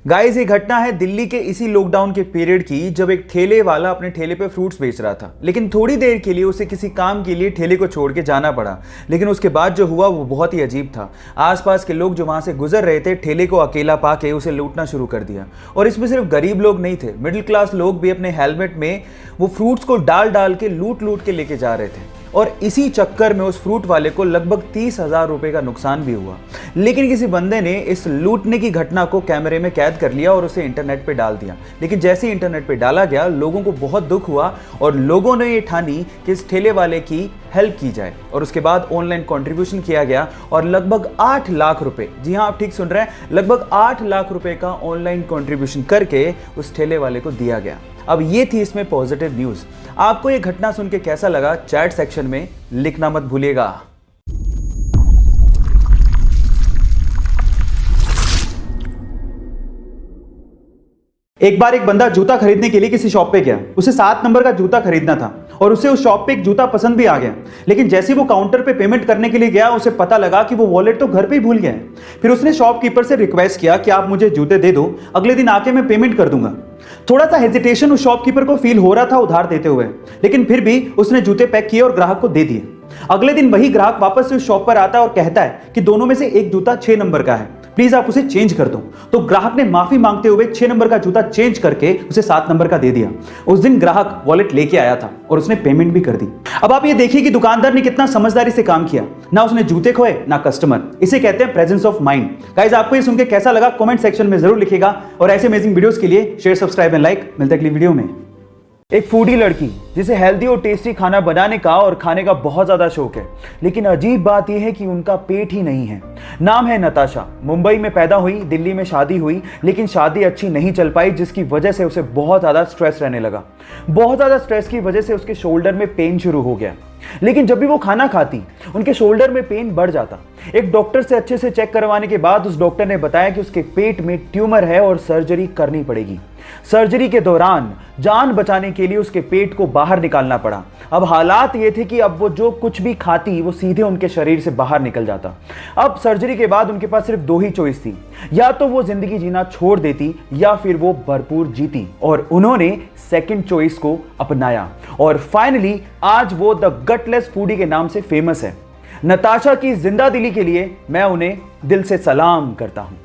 Guys ये घटना है दिल्ली के इसी लॉकडाउन के पीरियड की, जब एक ठेले वाला अपने ठेले पे फ्रूट्स बेच रहा था। लेकिन थोड़ी देर के लिए उसे किसी काम के लिए ठेले को छोड़ के जाना पड़ा। लेकिन उसके बाद जो हुआ वो बहुत ही अजीब था। आसपास के लोग जो वहां से गुजर रहे थे, ठेले को अकेला पाके उसे लूटना शुरू कर दिया। और इसमें सिर्फ गरीब लोग नहीं थे, मिडिल क्लास लोग भी अपने हेलमेट में वो फ्रूट्स को डाल डाल के लूट के लेके जा रहे थे। और इसी चक्कर में उस फ्रूट वाले को लगभग 30,000 रुपए का नुकसान भी हुआ। लेकिन किसी बंदे ने इस लूटने की घटना को कैमरे में कैद कर लिया और उसे इंटरनेट पे डाल दिया। लेकिन जैसे ही इंटरनेट पे डाला गया, लोगों को बहुत दुख हुआ और लोगों ने ये ठानी कि इस ठेले वाले की हेल्प की जाए। और उसके बाद ऑनलाइन कंट्रीब्यूशन किया गया और लगभग 8 लाख रुपए, जी हाँ आप ठीक सुन रहे हैं, लगभग 8 लाख रुपए का ऑनलाइन कंट्रीब्यूशन करके उस ठेले वाले को दिया गया। अब ये थी इसमें पॉजिटिव न्यूज़। आपको ये घटना सुन के कैसा लगा, चैट सेक्शन में लिखना मत भूलिएगा। एक बार एक बंदा जूता खरीदने के लिए किसी शॉप पे गया। उसे 7 नंबर का जूता खरीदना था और उसे उस शॉप पे एक जूता पसंद भी आ गया। लेकिन जैसे ही वो काउंटर पे पेमेंट करने के लिए गया, उसे पता लगा कि वो वॉलेट तो घर पे ही भूल गया है। फिर उसने शॉपकीपर से रिक्वेस्ट किया कि आप मुझे जूते दे दो, अगले दिन आके मैं पेमेंट कर दूंगा। थोड़ा सा हेजिटेशन उस शॉपकीपर को फील हो रहा था उधार देते हुए, लेकिन फिर भी उसने जूते पैक किए और ग्राहक को दे दिए। अगले दिन वही ग्राहक वापस से उस शॉप पर आता है और कहता है कि दोनों में से एक जूता 6 नंबर का है, प्लीज आप उसे चेंज कर दो। तो ग्राहक ने माफी मांगते हुए 6 नंबर का जूता चेंज करके उसे 7 नंबर का दे दिया। उस दिन ग्राहक वॉलेट लेके आया था और उसने पेमेंट भी कर दी। अब आप ये देखिए कि दुकानदार ने कितना समझदारी से काम किया, ना उसने जूते खोए ना कस्टमर। इसे कहते हैं प्रेजेंस ऑफ माइंड। गाइस आपको ये सुन के कैसा लगा कमेंट सेक्शन में जरूर लिखिएगा और ऐसे अमेजिंग वीडियोस के लिए शेयर, सब्सक्राइब एंड लाइक। मिलते हैं अगली वीडियो में। एक फूडी लड़की जिसे हेल्दी और टेस्टी खाना बनाने का और खाने का बहुत ज्यादा शौक है, लेकिन अजीब बात यह है कि उनका पेट ही नहीं है। नाम है नताशा। मुंबई में पैदा हुई, दिल्ली में शादी हुई, लेकिन शादी अच्छी नहीं चल पाई, जिसकी वजह से उसे बहुत ज्यादा स्ट्रेस रहने लगा। बहुत ज्यादा स्ट्रेस की वजह से उसके शोल्डर में पेन शुरू हो गया। लेकिन जब भी वो खाना खाती, उनके शोल्डर में पेन बढ़ जाता। एक डॉक्टर से अच्छे से चेक करवाने के बाद उस डॉक्टर ने बताया कि उसके पेट में ट्यूमर है और सर्जरी करनी पड़ेगी। सर्जरी के दौरान जान बचाने के लिए उसके पेट को बाहर निकालना पड़ा। अब हालात ये थे कि अब वो जो कुछ भी खाती वो सीधे उनके शरीर से बाहर निकल जाता। अब सर्जरी के बाद उनके पास सिर्फ 2 ही चॉइस थी, या तो वो जिंदगी जीना छोड़ देती या फिर वो भरपूर जीती। और उन्होंने सेकंड चॉइस को अपनाया और फाइनली आज वो द गटलेस फूडी के नाम से फेमस है। नताशा की जिंदा दिली के लिए मैं उन्हें दिल से सलाम करता हूं।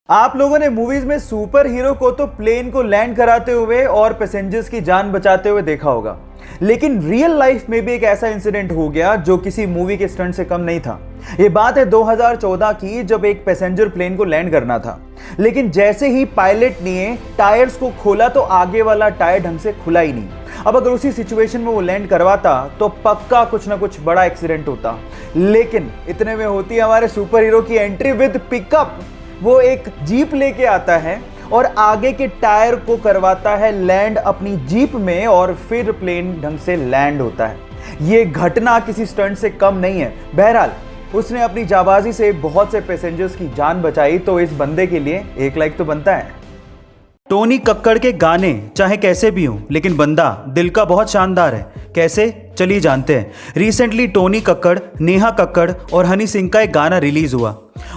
आप लोगों ने मूवीज में सुपर हीरो को तो प्लेन को लैंड कराते हुए और पैसेंजर्स की जान बचाते हुए देखा होगा, लेकिन रियल लाइफ में भी एक ऐसा इंसिडेंट हो गया जो किसी मूवी के स्टंट से कम नहीं था। ये बात है 2014 की, जब एक पैसेंजर प्लेन को लैंड करना था। लेकिन जैसे ही पायलट ने टायर्स को खोला तो आगे वाला टायर ढंग से खुला ही नहीं। अब अगर उसी सिचुएशन में वो लैंड करवाता तो पक्का कुछ ना कुछ बड़ा एक्सीडेंट होता। लेकिन इतने में होती है हमारे सुपर हीरो की एंट्री विद पिकअप। वो एक जीप लेके आता है और आगे के टायर को करवाता है लैंड अपनी जीप में और फिर प्लेन ढंग से लैंड होता है। ये घटना किसी स्टंट से कम नहीं है। बहरहाल उसने अपनी जाबाजी से बहुत से पैसेंजर्स की जान बचाई, तो इस बंदे के लिए 1 लाइक तो बनता है। टोनी कक्कड़ के गाने चाहे कैसे भी हों, लेकिन बंदा दिल का बहुत शानदार है। कैसे, चलिए जानते हैं। रिसेंटली टोनी कक्कड़, नेहा कक्कड़ और हनी सिंह का एक गाना रिलीज हुआ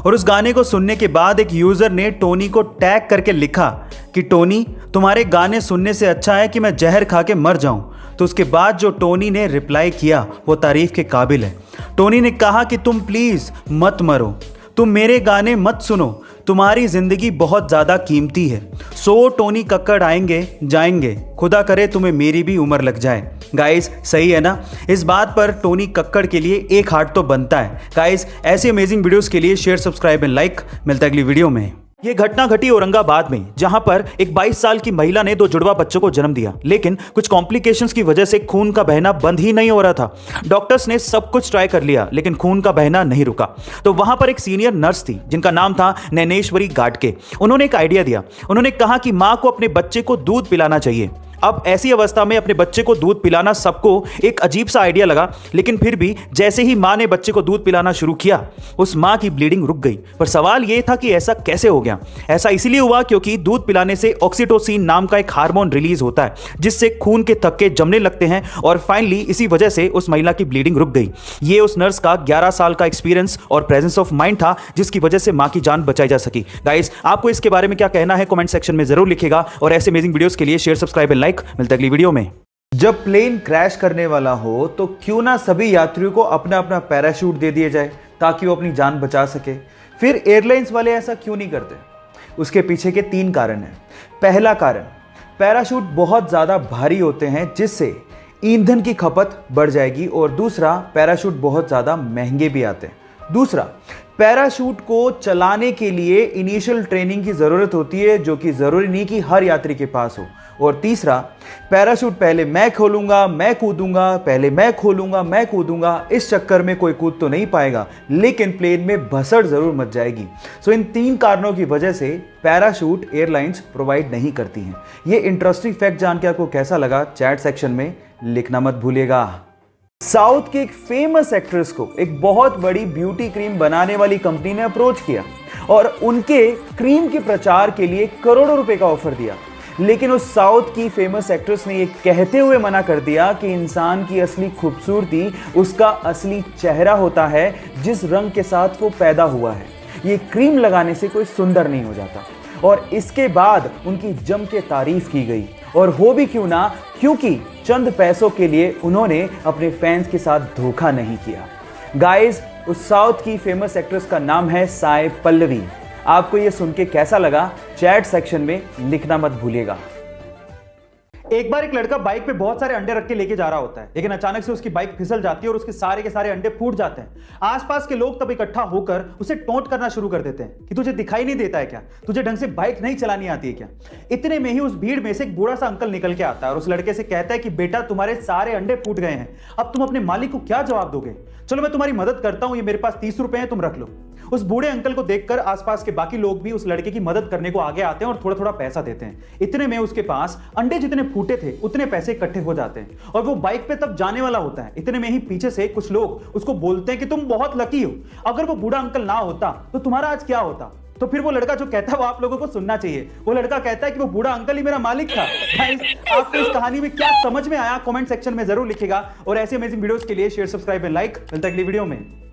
और उस गाने को सुनने के बाद एक यूजर ने टोनी को टैग करके लिखा कि टोनी तुम्हारे गाने सुनने से अच्छा है कि मैं जहर खा के मर जाऊं। तो उसके बाद जो टोनी ने रिप्लाई किया वो तारीफ के काबिल है। टोनी ने कहा कि तुम प्लीज मत मरो, तुम मेरे गाने मत सुनो, तुम्हारी जिंदगी बहुत ज्यादा कीमती है। सो टोनी कक्कड़ आएंगे जाएंगे, खुदा करे तुम्हें मेरी भी उम्र लग जाए। गाइस सही है ना? इस बात पर टोनी कक्कड़ के लिए 1 हार्ट तो बनता है। गाइस ऐसे अमेजिंग वीडियोस के लिए शेयर, सब्सक्राइब एंड लाइक। मिलता है अगली वीडियो में। ये घटना घटी औरंगाबाद में, जहां पर एक 22 साल की महिला ने 2 जुड़वा बच्चों को जन्म दिया, लेकिन कुछ कॉम्प्लिकेशंस की वजह से खून का बहना बंद ही नहीं हो रहा था। डॉक्टर्स ने सब कुछ ट्राई कर लिया, लेकिन खून का बहना नहीं रुका। तो वहां पर एक सीनियर नर्स थी जिनका नाम था नैनेश्वरी गाडके। उन्होंने एक आइडिया दिया। उन्होंने कहा कि मां को अपने बच्चे को दूध पिलाना चाहिए। अब ऐसी अवस्था में अपने बच्चे को दूध पिलाना सबको एक अजीब सा आइडिया लगा, लेकिन फिर भी जैसे ही मां ने बच्चे को दूध पिलाना शुरू किया, उस मां की ब्लीडिंग रुक गई। पर सवाल यह था कि ऐसा कैसे हो गया। ऐसा इसलिए हुआ क्योंकि दूध पिलाने से ऑक्सीटोसिन नाम का एक हार्मोन रिलीज होता है, जिससे खून के थक्के जमने लगते हैं और फाइनली इसी वजह से उस महिला की ब्लीडिंग रुक गई। ये उस नर्स का 11 साल का एक्सपीरियंस और प्रेजेंस ऑफ माइंड था, जिसकी वजह से मां की जान बचाई जा सकी। गाइस, आपको इसके बारे में क्या कहना है कमेंट सेक्शन में जरूर लिखिएगा, और ऐसे अमेजिंग वीडियोस के लिए शेयर, सब्सक्राइब एंड लाइक। मिलते हैं अगली वीडियो में। जब प्लेन क्रैश करने वाला हो तो क्यों ना सभी यात्रियों को अपना अपना पैराशूट दे दिया जाए ताकि वो अपनी जान बचा सके। फिर एयरलाइंस वाले ऐसा क्यों नहीं करते? उसके पीछे के 3 कारण हैं। पहला कारण, पैराशूट बहुत ज़्यादा भारी होते हैं जिससे ईंधन की खपत बढ़ जाएगी, और दूसरा, पैराशूट बहुत ज़्यादा महंगे भी आते हैं। दूसरा, पैराशूट को चलाने के लिए इनिशियल ट्रेनिंग की ज़रूरत होती है, जो कि ज़रूरी नहीं कि हर यात्री के पास हो। और तीसरा, पैराशूट पहले मैं खोलूंगा, मैं कूदूंगा, पहले मैं खोलूंगा, मैं कूदूंगा, इस चक्कर में कोई कूद तो नहीं पाएगा, लेकिन प्लेन में भसड़ ज़रूर मच जाएगी। सो इन 3 कारणों की वजह से पैराशूट एयरलाइंस प्रोवाइड नहीं करती हैं। ये इंटरेस्टिंग फैक्ट जान के आपको कैसा लगा, चैट सेक्शन में लिखना मत भूलिएगा। साउथ के एक फेमस एक्ट्रेस को एक बहुत बड़ी ब्यूटी क्रीम बनाने वाली कंपनी ने अप्रोच किया और उनके क्रीम के प्रचार के लिए करोड़ों रुपए का ऑफर दिया, लेकिन उस साउथ की फेमस एक्ट्रेस ने यह कहते हुए मना कर दिया कि इंसान की असली खूबसूरती उसका असली चेहरा होता है, जिस रंग के साथ वो पैदा हुआ है। ये क्रीम लगाने से कोई सुंदर नहीं हो जाता। और इसके बाद उनकी जम के तारीफ की गई, और हो भी क्यों ना, क्योंकि चंद पैसों के लिए उन्होंने अपने फैंस के साथ धोखा नहीं किया। गाइस, उस साउथ की फेमस एक्ट्रेस का नाम है साई पल्लवी। आपको ये सुन के कैसा लगा, चैट सेक्शन में लिखना मत भूलिएगा। एक बार एक लड़का बाइक पे बहुत सारे अंडे रख के लेके जा रहा होता है, लेकिन अचानक से उसकी बाइक फिसल जाती है और उसके सारे के सारे अंडे फूट जाते हैं। आसपास के लोग तब इकट्ठा होकर उसे टोंट करना शुरू कर देते हैं कि तुझे दिखाई नहीं देता है क्या, तुझे ढंग से बाइक नहीं चलानी आती है क्या। इतने में ही उस भीड़ में से एक बूढ़ा सा अंकल निकल के आता है और उस लड़के से कहता है कि बेटा, तुम्हारे सारे अंडे फूट गए हैं, अब तुम अपने मालिक को क्या जवाब दोगे? चलो मैं तुम्हारी मदद करता हूं, ये मेरे पास 30 रुपए हैं, तुम रख लो। उस बूढ़े अंकल को देखकर आसपास के बाकी लोग भी उस लड़के की मदद करने को आगे आते हैं और थोड़ा थोड़ा पैसा देते हैं। इतने में उसके पास अंडे जितने फूटे थे उतने पैसे इकट्ठे हो जाते हैं और वो बाइक पे तब जाने वाला होता है। इतने में ही पीछे से कुछ लोग उसको बोलते हैं कि तुम बहुत लकी हो, अगर वो बूढ़ा अंकल ना होता तो तुम्हारा आज क्या होता। तो फिर वो लड़का जो कहता है वो आप लोगों को सुनना चाहिए। वो लड़का कहता है कि वो बूढ़ा अंकल ही मेरा मालिक था। गाइस, आपको इस कहानी में क्या समझ में आया कमेंट सेक्शन में जरूर लिखिएगा, और ऐसे अमेजिंग वीडियोस के लिए शेयर, सब्सक्राइब एंड लाइक। मिलता है अगली वीडियो में।